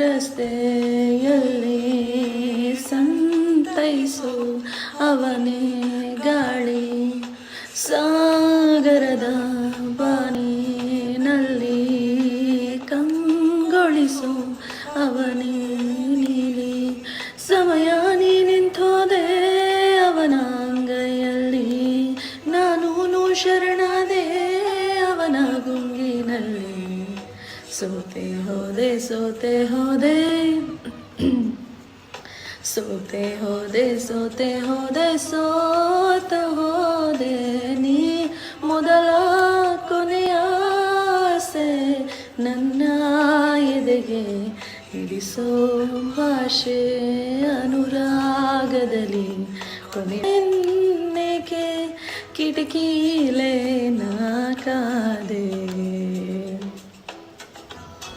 ರಸ್ತೆಯಲ್ಲಿ ಸಂತೈಸು ಅವನೇ ಗಾಳಿ, ಸಾಗರದ ಬಾನಿನಲ್ಲಿ ಕಂಗೊಳಿಸು ಅವನೇ ನೀಲಿ. ಸಮಯ ನೀ ನಿಂತೋದೆ ಅವನ ಅಂಗೈಯಲ್ಲಿ, ನಾನೂ ಶರಣಾದೆ ಅವನ ಗುಂಗಿನಲ್ಲಿ. ಸೋತೆ ಹೋದೆ ಸೋತೆ ಹೋದೆ ಸೋತೆ ಹೋದೆ ಸೋತೆ ಹೋದೆ ಸೋತ ಹೋದೆ ನೀ ಮೊದಲ ಕೊನೆಯ ಆಸೆ ನನ್ನ ಎದೆಗೆ ಹಿಡಿಸೋ ಭಾಷೆ ಅನುರಾಗದಲ್ಲಿ ಕೊನೆಗೆ ಕಿಟಕಿಲೇ ನಾ ಕಾದೆ.